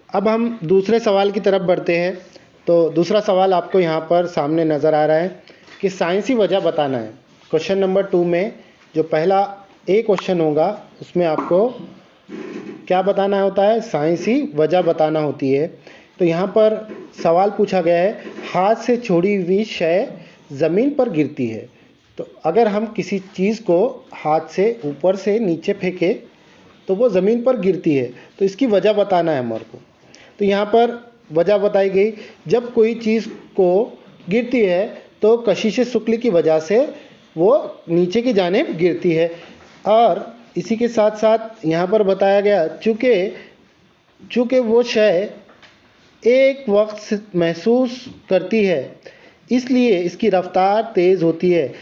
अब हम दूसरे सवाल की तरफ बढ़ते हैं। तो दूसरा सवाल आपको यहाँ पर सामने नज़र आ रहा है कि साइंसी वजह बताना है। क्वेश्चन नंबर 2 में जो पहला ए क्वेश्चन होगा उसमें आपको क्या बताना होता है, साइंसी वजह बताना होती है। तो यहाँ पर सवाल पूछा गया है, हाथ से छोड़ी हुई शय ज़मीन पर गिरती है। तो अगर हम किसी चीज़ को हाथ से ऊपर से नीचे फेंके तो वो ज़मीन पर गिरती है, तो इसकी वजह बताना है हमारे को। तो यहाँ पर वजह बताई गई, जब कोई चीज़ को गिरती है तो कशिश शुक्ल की वजह से वो नीचे की जानिब गिरती है। और इसी के साथ साथ यहाँ पर बताया गया, चूँकि वो शय एक वक्त महसूस करती है इसलिए इसकी रफ्तार तेज़ होती है,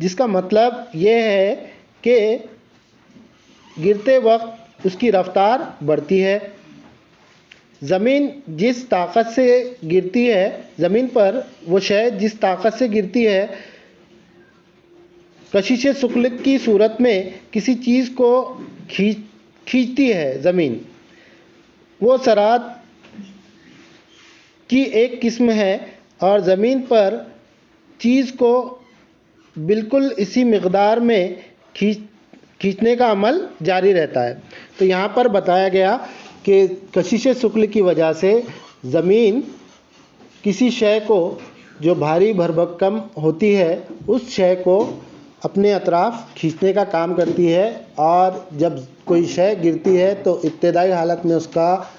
जिसका मतलब ये है कि गिरते वक्त उसकी रफ्तार बढ़ती है। ज़मीन जिस ताकत से गिरती है, ज़मीन पर वो शय जिस ताकत से गिरती है, कशिश शुक्ल की सूरत में किसी चीज़ को खींचती है ज़मीन, वो सरात की एक किस्म है और ज़मीन पर चीज़ को बिल्कुल इसी मिक़दार में खींचने का अमल जारी रहता है। तो यहाँ पर बताया गया कि कशिश शुक्ल की वजह से ज़मीन किसी शय को जो भारी भरभक्कम होती है उस शय को अपने अतराफ़ खींचने का काम करती है, और जब कोई शय गिरती है तो इब्तदाई हालत में उसका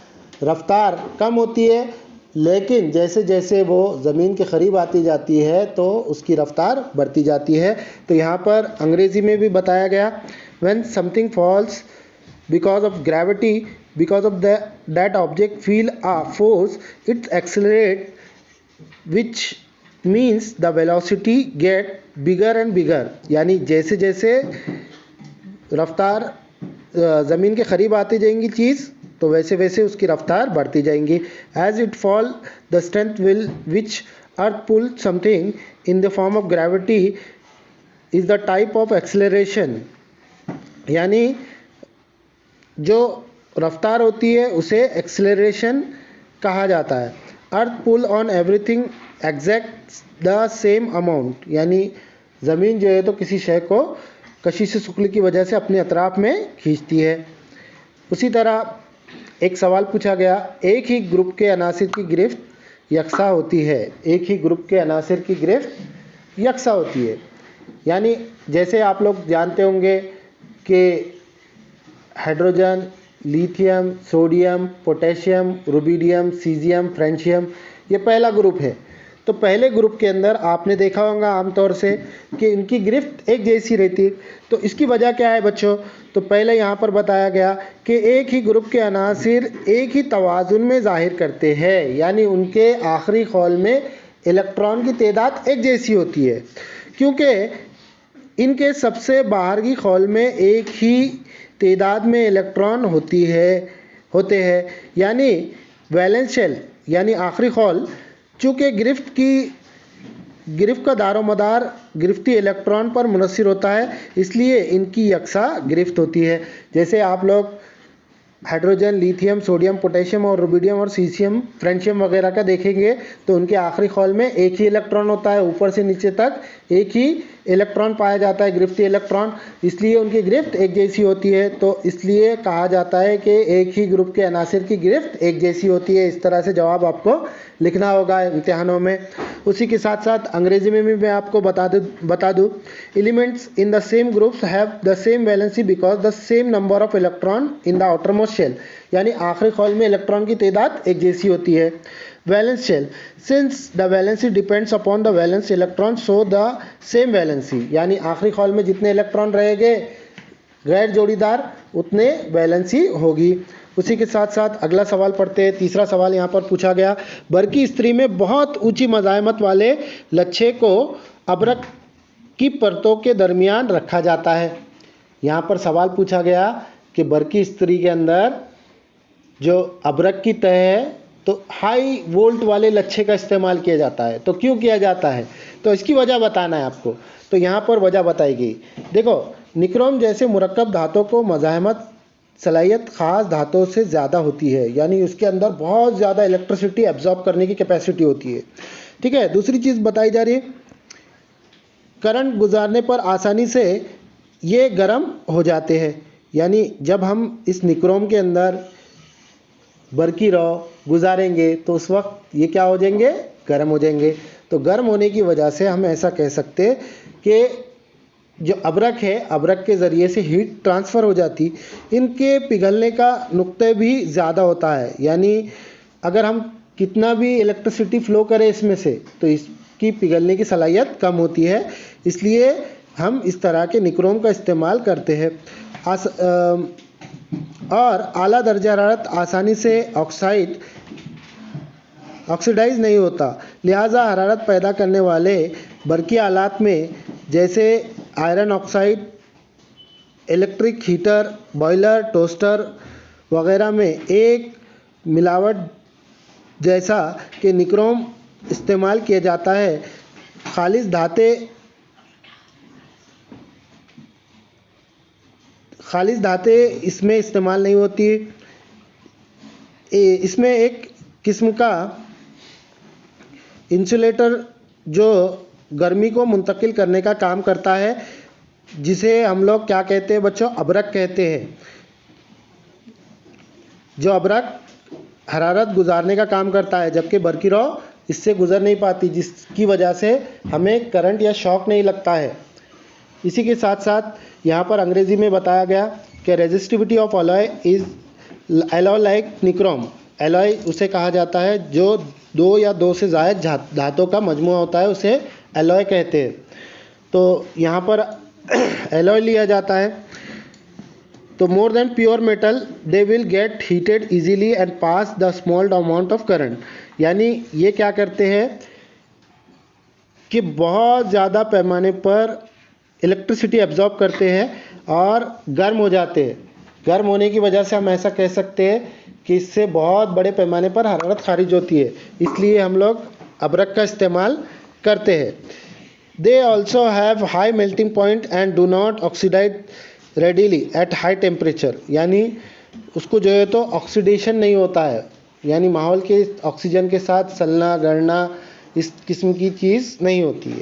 रफ्तार कम होती है, लेकिन जैसे जैसे वो ज़मीन के करीब आती जाती है तो उसकी रफ्तार बढ़ती जाती है। तो यहाँ पर अंग्रेज़ी में भी बताया गया, when something false because of gravity, because of that object feel a force, it accelerate, which means the velocity get bigger and bigger। यानी जैसे जैसे रफ्तार ज़मीन के करीब आती जाएंगी चीज़ तो वैसे वैसे उसकी रफ्तार बढ़ती जाएंगी। as it fall the strength will which earth pull something in the form of gravity is the type of acceleration। यानी जो रफ्तार होती है उसे एक्सेलरेशन कहा जाता है। Earth pull on everything exact the same amount, यानी ज़मीन जो है तो किसी शय को कशिश शुक्ल की वजह से अपने अतराफ़ में खींचती है। उसी तरह एक सवाल पूछा गया, एक ही ग्रुप के अनासिर की गिरफ्त यकसा होती है। एक ही ग्रुप के अनासिर की गिरफ्त यकसा होती है, यानी जैसे आप लोग जानते होंगे कि hydrogen, lithium, sodium, potassium, rubidium, caesium, francium, ये पहला ग्रुप है। तो पहले ग्रुप के अंदर आपने देखा होगा आमतौर से कि इनकी गिरफ्त एक जैसी रहती है। तो इसकी वजह क्या है बच्चों? तो पहले यहाँ पर बताया गया कि एक ही ग्रुप के अनासिर एक ही तवाज़ुन में ज़ाहिर करते हैं, यानी उनके आखिरी खौल में इलेक्ट्रॉन की तादाद एक जैसी होती है, क्योंकि इनके सबसे बाहर की खौल में एक ही तादाद में इलेक्ट्रॉन होते हैं, यानी वैलेंस शेल यानी आखिरी खौल। चूँकि गिरफ्त का दारोमदार गिरफ्ती इलेक्ट्रॉन पर मुनहसर होता है, इसलिए इनकी यकसा गिरफ्त होती है। जैसे आप लोग हाइड्रोजन, लिथियम, सोडियम, पोटेशियम और रुबिडियम और सीसियम, फ्रेंशियम वगैरह का देखेंगे तो उनके आखिरी खौल में एक ही इलेक्ट्रॉन होता है, ऊपर से नीचे तक एक ही इलेक्ट्रॉन पाया जाता है, गिरफ्ती इलेक्ट्रॉन, इसलिए उनकी गिरफ्त एक जैसी होती है। तो इसलिए कहा जाता है कि एक ही ग्रुप के अनासिर की गिरफ्त एक जैसी होती है। इस तरह से जवाब आपको लिखना होगा इम्तिहानों में। उसी के साथ साथ अंग्रेजी में भी मैं आपको बता दूँ, elements in the same groups have the same valency because the same number of electron in the outermost shell, यानी आखिरी खौल में इलेक्ट्रॉन की तादाद एक जैसी होती है। Valence shell, since the valency depends upon the valence electron so the same valency, यानी आखिरी खौल में जितने इलेक्ट्रॉन रहेंगे गैर जोड़ीदार उतने वैलेंसी होगी। उसी के साथ साथ अगला सवाल पढ़ते हैं। तीसरा सवाल यहाँ पर पूछा गया, बरकी स्त्री में बहुत ऊंची मज़ाहमत वाले लच्छे को अबरक की परतों के दरमियान रखा जाता है। यहाँ पर सवाल पूछा गया कि बरकी स्त्री के अंदर जो अबरक की तह है तो हाई वोल्ट वाले लच्छे का इस्तेमाल किया जाता है। तो क्यों किया जाता है? तो इसकी वजह बताना है आपको। तो यहाँ पर वजह बताई गई। देखो, निक्रोम जैसे मुरक्कब धातु को मज़ाहमत सलाहियत ख़ास धातुओं से ज़्यादा होती है, यानी उसके अंदर बहुत ज़्यादा इलेक्ट्रिसिटी एब्जॉर्ब करने की कैपेसिटी होती है। ठीक है, दूसरी चीज़ बताई जा रही है, करंट गुजारने पर आसानी से ये गर्म हो जाते हैं, यानी जब हम इस निक्रोम के अंदर बरकी रॉ गुजारेंगे तो उस वक्त ये क्या हो जाएंगे, गर्म हो जाएंगे। तो गर्म होने की वजह से हम ऐसा कह सकते हैं कि जो अबरक है, अबरक के ज़रिए से हीट ट्रांसफ़र हो जाती, इनके पिघलने का नुक्ते भी ज़्यादा होता है, यानी अगर हम कितना भी इलेक्ट्रिसिटी फ़्लो करें इसमें से तो इसकी पिघलने की सलाहियत कम होती है, इसलिए हम इस तरह के निक्रोम का इस्तेमाल करते हैं। और आला दर्जा हरारत आसानी से ऑक्सीडाइज नहीं होता, लिहाजा हरारत पैदा करने वाले बरकी आलात में जैसे iron oxide, electric heater, boiler, toaster वगैरह में एक मिलावट जैसा कि निक्रोम इस्तेमाल किया जाता है। खालिस धातें इसमें इस्तेमाल नहीं होती। इसमें एक किस्म का इंसुलेटर जो गर्मी को मुंतकिल करने का काम करता है, जिसे हम लोग क्या कहते हैं बच्चों, अबरक कहते हैं। जो अबरक हरारत गुजारने का काम करता है, जबकि बरकी रॉ इससे गुजर नहीं पाती, जिसकी वजह से हमें करंट या शॉक नहीं लगता है। इसी के साथ साथ यहाँ पर अंग्रेज़ी में बताया गया कि resistivity of alloy is alloy like nichrome. Alloy उसे कहा जाता है जो दो या दो से ज़्यादा धातों का मजमूआ होता है, उसे एलॉय कहते हैं। तो यहाँ पर एलॉय लिया जाता है, तो more than pure metal they will get heated easily and pass the small amount of current, यानी ये क्या करते हैं कि बहुत ज़्यादा पैमाने पर इलेक्ट्रिसिटी एब्जॉर्ब करते हैं और गर्म हो जाते हैं। गर्म होने की वजह से हम ऐसा कह सकते हैं कि इससे बहुत बड़े पैमाने पर हरारत खारिज होती है, इसलिए हम लोग अबरक का इस्तेमाल करते हैं। They also have high melting point and do not oxidise readily at high temperature, यानी उसको जो है तो ऑक्सीडेशन नहीं होता है, यानी माहौल के ऑक्सीजन के साथ सलना गड़ना इस किस्म की चीज़ नहीं होती है।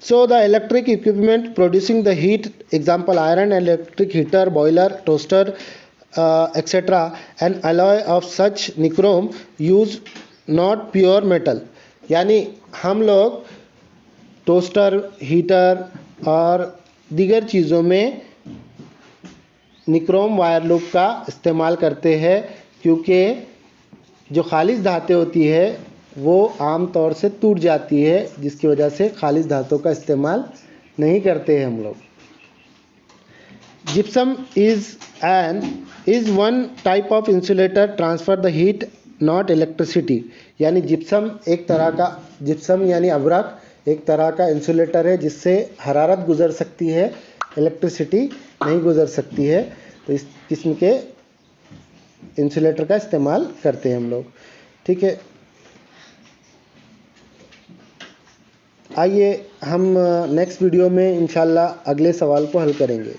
So the electric equipment producing the heat, example iron, electric heater, boiler, toaster, etc. an alloy of such nichrome use not pure metal, यानी हम लोग टोस्टर, हीटर और दीगर चीज़ों में निक्रोम वायर लूप का इस्तेमाल करते हैं, क्योंकि जो खालिस धातें होती है वो आम तौर से टूट जाती है, जिसकी वजह से खालिस धातों का इस्तेमाल नहीं करते हैं हम लोग। Gypsum is one type of insulator transfer the heat not electricity, यानी जिप्सम यानी अबरक एक तरह का इंसुलेटर है जिससे हरारत गुजर सकती है, इलेक्ट्रिसिटी नहीं गुजर सकती है। तो इस किस्म के इंसुलेटर का इस्तेमाल करते हैं हम लोग। ठीक है, आइए हम नेक्स्ट वीडियो में इंशाल्लाह अगले सवाल को हल करेंगे।